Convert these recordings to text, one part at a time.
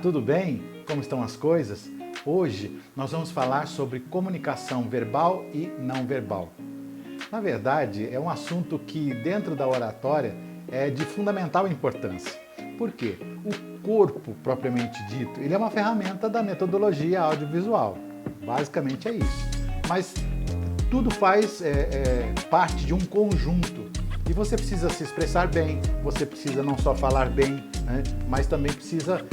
tudo bem? Como estão as coisas? Hoje nós vamos falar sobre comunicação verbal e não verbal. Na verdade, é um assunto que dentro da oratória é de fundamental importância. Por quê? O corpo, propriamente dito, ele é uma ferramenta da metodologia audiovisual. Basicamente é isso. Mas tudo faz parte de um conjunto. E você precisa se expressar bem, você precisa não só falar bem, né, mas também precisa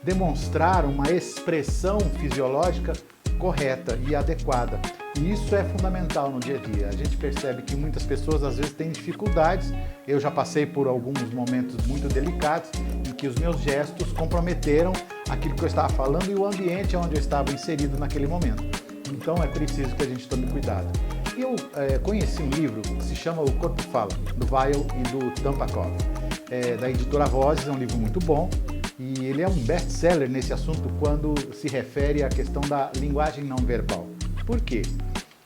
demonstrar uma expressão fisiológica correta e adequada. E isso é fundamental no dia a dia. A gente percebe que muitas pessoas às vezes têm dificuldades. Eu já passei por alguns momentos muito delicados em que os meus gestos comprometeram aquilo que eu estava falando e o ambiente onde eu estava inserido naquele momento. Então é preciso que a gente tome cuidado. Eu conheci um livro que se chama O Corpo Fala, do Weil e do Tampakov, da editora Vozes. É um livro muito bom e ele é um best-seller nesse assunto quando se refere à questão da linguagem não verbal. Por quê?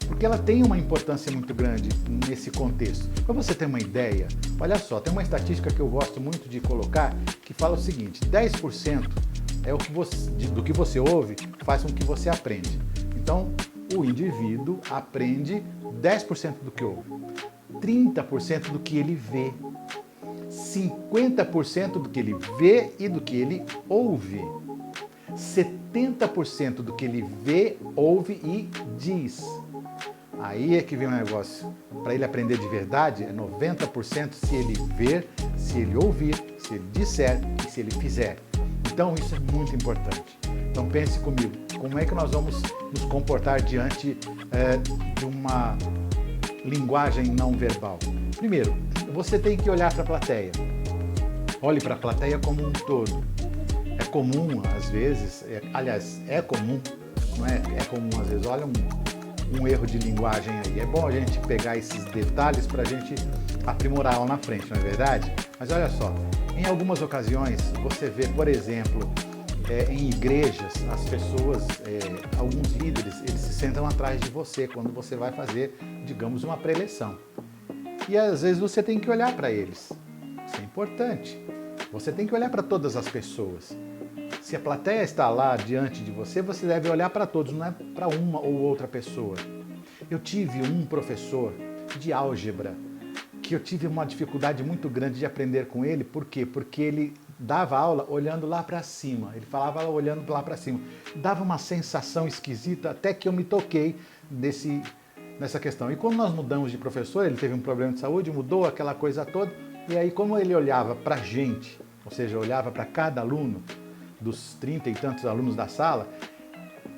Porque ela tem uma importância muito grande nesse contexto. Para você ter uma ideia, olha só, tem uma estatística que eu gosto muito de colocar que fala o seguinte: 10% é do que você ouve faz com que você aprende. Então, o indivíduo aprende 10% do que ouve, 30% do que ele vê, 50% do que ele vê e do que ele ouve, 70% do que ele vê, ouve e diz. Aí é que vem o negócio. Para ele aprender de verdade, é 90% se ele ver, se ele ouvir, se ele disser e se ele fizer. Então isso é muito importante. Então pense comigo, como é que nós vamos nos comportar diante de uma linguagem não verbal? Primeiro, você tem que olhar para a plateia. Olhe para a plateia como um todo. É comum, às vezes, é comum, não é? É comum, às vezes, olha um erro de linguagem aí. É bom a gente pegar esses detalhes para a gente aprimorar lá na frente, não é verdade? Mas olha só, em algumas ocasiões você vê, por exemplo, em igrejas, as pessoas, alguns líderes, eles se sentam atrás de você quando você vai fazer, digamos, uma preleção. E às vezes você tem que olhar para eles. Isso é importante. Você tem que olhar para todas as pessoas. Se a plateia está lá diante de você, você deve olhar para todos, não é para uma ou outra pessoa. Eu tive um professor de álgebra que eu tive uma dificuldade muito grande de aprender com ele. Por quê? Porque ele dava aula olhando lá para cima. Ele falava olhando lá para cima. Dava uma sensação esquisita até que eu me toquei nessa questão. E quando nós mudamos de professor, ele teve um problema de saúde, mudou aquela coisa toda. E aí, como ele olhava para a gente, ou seja, olhava para cada aluno, dos 30 e tantos alunos da sala,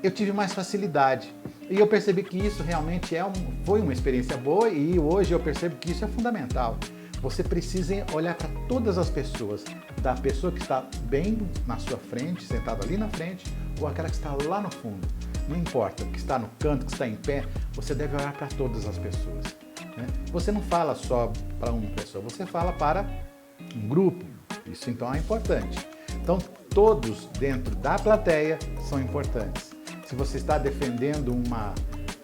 eu tive mais facilidade. E eu percebi que isso realmente foi uma experiência boa e hoje eu percebo que isso é fundamental. Você precisa olhar para todas as pessoas, da pessoa que está bem na sua frente, sentada ali na frente, ou aquela que está lá no fundo. Não importa, que está no canto, que está em pé, você deve olhar para todas as pessoas. Né? Você não fala só para uma pessoa, você fala para um grupo. Isso então é importante. Então, todos dentro da plateia são importantes. Se você está defendendo uma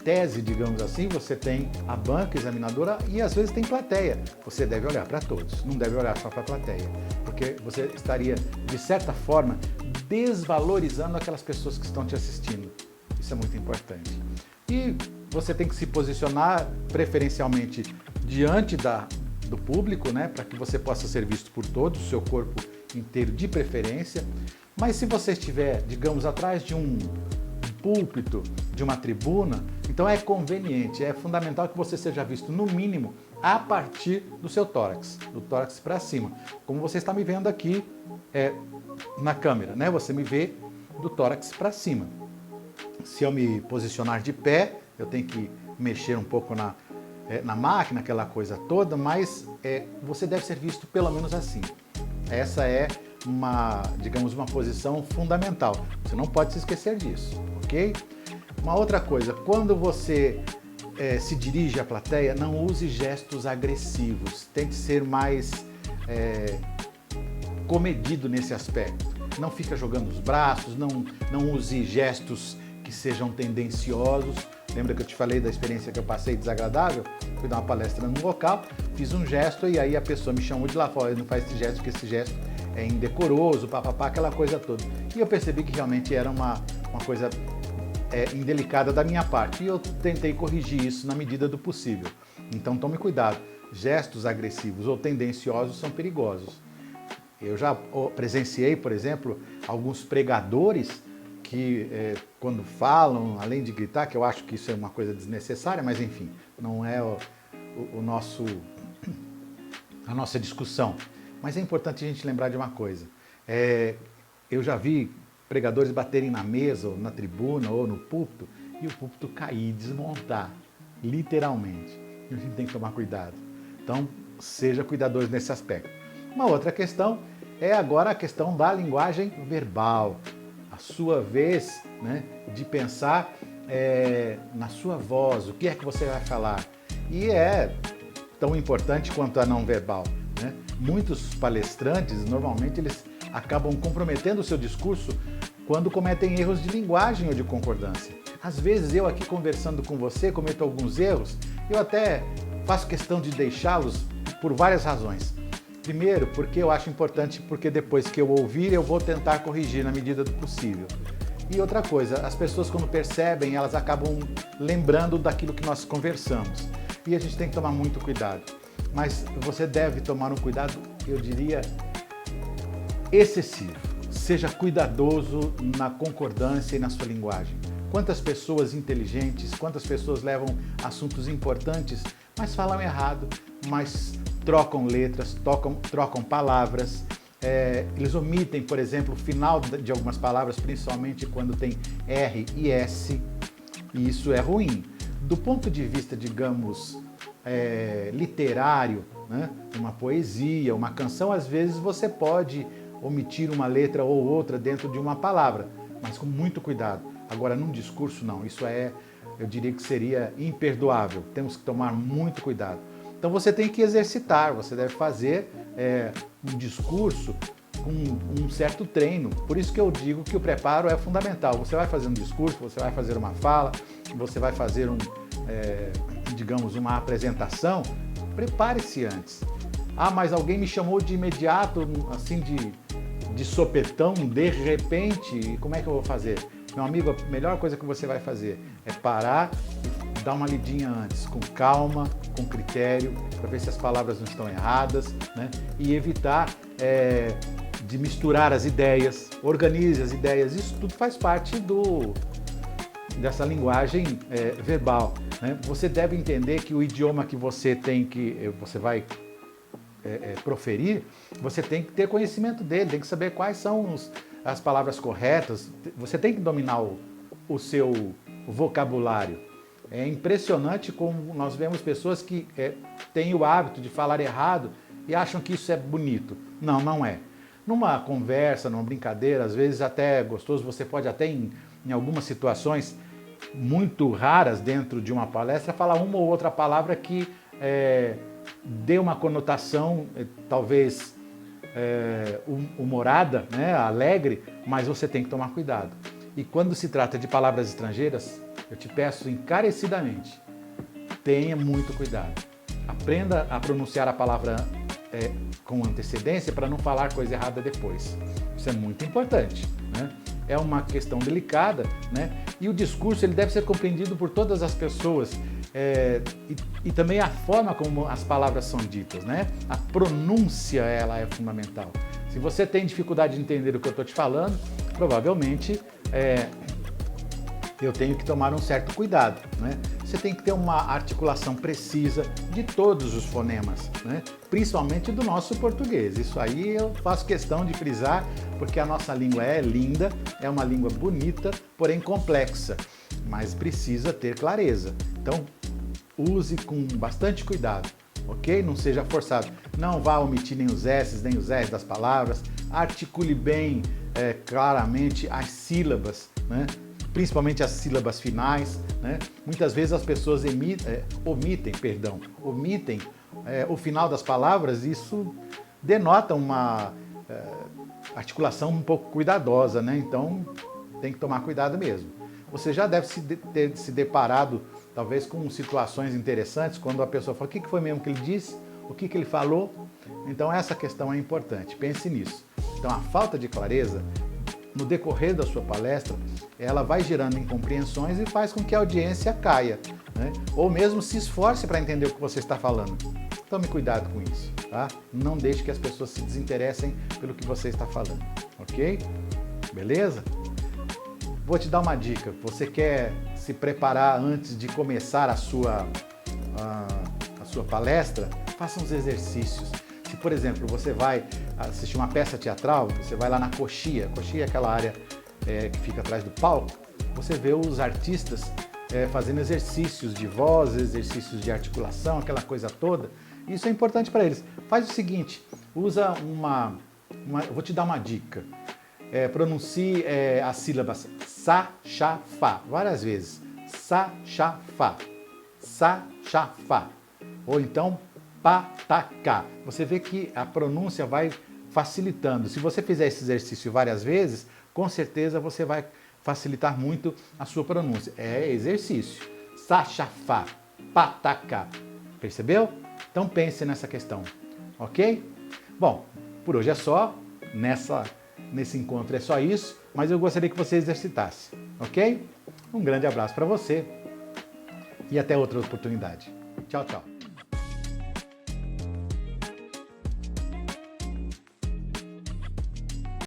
tese, digamos assim, você tem a banca examinadora e às vezes tem plateia. Você deve olhar para todos, não deve olhar só para a plateia, porque você estaria, de certa forma, desvalorizando aquelas pessoas que estão te assistindo. Isso é muito importante. E você tem que se posicionar preferencialmente diante do público, né, para que você possa ser visto por todos, o seu corpo inteiro de preferência. Mas se você estiver, digamos, atrás de um púlpito, de uma tribuna, então é conveniente, é fundamental que você seja visto no mínimo a partir do seu tórax, do tórax para cima. Como você está me vendo aqui na câmera, né? Você me vê do tórax para cima. Se eu me posicionar de pé, eu tenho que mexer um pouco na máquina, aquela coisa toda, mas você deve ser visto pelo menos assim. Essa é digamos, uma posição fundamental. Você não pode se esquecer disso, ok? Uma outra coisa, quando você se dirige à plateia, não use gestos agressivos. Tente ser mais comedido nesse aspecto. Não fica jogando os braços, não use gestos que sejam tendenciosos. Lembra que eu te falei da experiência que eu passei desagradável? Fui dar uma palestra num local, fiz um gesto e aí a pessoa me chamou de lá fora, não faz esse gesto porque esse gesto indecoroso, papapá, aquela coisa toda. E eu percebi que realmente era uma coisa indelicada da minha parte. E eu tentei corrigir isso na medida do possível. Então tome cuidado. Gestos agressivos ou tendenciosos são perigosos. Eu já presenciei, por exemplo, alguns pregadores que quando falam, além de gritar, que eu acho que isso é uma coisa desnecessária, mas enfim, não é a nossa discussão. Mas é importante a gente lembrar de uma coisa. Eu já vi pregadores baterem na mesa, ou na tribuna, ou no púlpito, e o púlpito cair, desmontar, literalmente. A gente tem que tomar cuidado. Então, seja cuidadoso nesse aspecto. Uma outra questão é agora a questão da linguagem verbal. A sua vez, né, de pensar na sua voz, o que é que você vai falar. E é tão importante quanto a não verbal, né? Muitos palestrantes, normalmente, eles acabam comprometendo o seu discurso quando cometem erros de linguagem ou de concordância. Às vezes, eu aqui conversando com você, cometo alguns erros, eu até faço questão de deixá-los por várias razões. Primeiro, porque eu acho importante, porque depois que eu ouvir, eu vou tentar corrigir na medida do possível. E outra coisa, as pessoas quando percebem, elas acabam lembrando daquilo que nós conversamos. E a gente tem que tomar muito cuidado. Mas você deve tomar um cuidado, eu diria, excessivo. Seja cuidadoso na concordância e na sua linguagem. Quantas pessoas inteligentes, quantas pessoas levam assuntos importantes, mas falam errado, mas trocam letras, trocam palavras, eles omitem, por exemplo, o final de algumas palavras, principalmente quando tem R e S, e isso é ruim. Do ponto de vista, digamos, literário, né? Uma poesia, uma canção, às vezes você pode omitir uma letra ou outra dentro de uma palavra, mas com muito cuidado. Agora, num discurso, não. Isso eu diria que seria imperdoável. Temos que tomar muito cuidado. Então você tem que exercitar, você deve fazer um discurso com um certo treino. Por isso que eu digo que o preparo é fundamental. Você vai fazer um discurso, você vai fazer uma fala, você vai fazer digamos, uma apresentação, prepare-se antes. Ah, mas alguém me chamou de imediato, assim, de sopetão, de repente, como é que eu vou fazer? Meu amigo, a melhor coisa que você vai fazer é parar e dar uma lidinha antes, com calma, com critério, para ver se as palavras não estão erradas, né? E evitar de misturar as ideias, organize as ideias, isso tudo faz parte dessa linguagem verbal, né? Você deve entender que o idioma que você você vai proferir, você tem que ter conhecimento dele, tem que saber quais são as palavras corretas, você tem que dominar o seu vocabulário. É impressionante como nós vemos pessoas que têm o hábito de falar errado e acham que isso é bonito. Não, não é. Numa conversa, numa brincadeira, às vezes até é gostoso, você pode até em algumas situações muito raras dentro de uma palestra falar uma ou outra palavra que dê uma conotação talvez humorada, né, alegre, mas você tem que tomar cuidado. E quando se trata de palavras estrangeiras, eu te peço encarecidamente, tenha muito cuidado. Aprenda a pronunciar a palavra com antecedência para não falar coisa errada depois. Isso é muito importante, né? É uma questão delicada, né? E o discurso ele deve ser compreendido por todas as pessoas. E também a forma como as palavras são ditas, né? A pronúncia ela é fundamental. Se você tem dificuldade de entender o que eu estou te falando, provavelmente eu tenho que tomar um certo cuidado, né? Você tem que ter uma articulação precisa de todos os fonemas, né? Principalmente do nosso português. Isso aí eu faço questão de frisar, porque a nossa língua é linda, é uma língua bonita, porém complexa, mas precisa ter clareza. Então, use com bastante cuidado, ok? Não seja forçado. Não vá omitir nem os S's, nem os R's das palavras. Articule bem, claramente as sílabas, né? Principalmente as sílabas finais, né? Muitas vezes as pessoas omitem o final das palavras, e isso denota uma articulação um pouco cuidadosa, né? Então tem que tomar cuidado mesmo. Você já deve ter se deparado talvez com situações interessantes, quando a pessoa fala, o que foi mesmo que ele disse? O que ele falou? Então essa questão é importante, pense nisso. Então a falta de clareza, no decorrer da sua palestra, ela vai gerando incompreensões e faz com que a audiência caia, né? Ou mesmo se esforce para entender o que você está falando. Tome cuidado com isso, tá? Não deixe que as pessoas se desinteressem pelo que você está falando, ok? Beleza? Vou te dar uma dica. Você quer se preparar antes de começar a sua palestra? Faça uns exercícios. Se, por exemplo, você vai assistir uma peça teatral, você vai lá na coxia. Coxia é aquela área que fica atrás do palco. Você vê os artistas fazendo exercícios de voz, exercícios de articulação, aquela coisa toda. Isso é importante para eles. Faz o seguinte, usa vou te dar uma dica. Pronuncie as sílabas sa, cha, fa, várias vezes. Sa, cha, fa. Sa, cha, fa. Ou então, pa, ta, ca. Você vê que a pronúncia vai facilitando. Se você fizer esse exercício várias vezes, com certeza você vai facilitar muito a sua pronúncia. É exercício. Sa, cha, fa. Pa, ta, ca. Percebeu? Então pense nessa questão, ok? Bom, por hoje é só, nesse encontro é só isso, mas eu gostaria que você exercitasse, ok? Um grande abraço para você e até outra oportunidade. Tchau, tchau.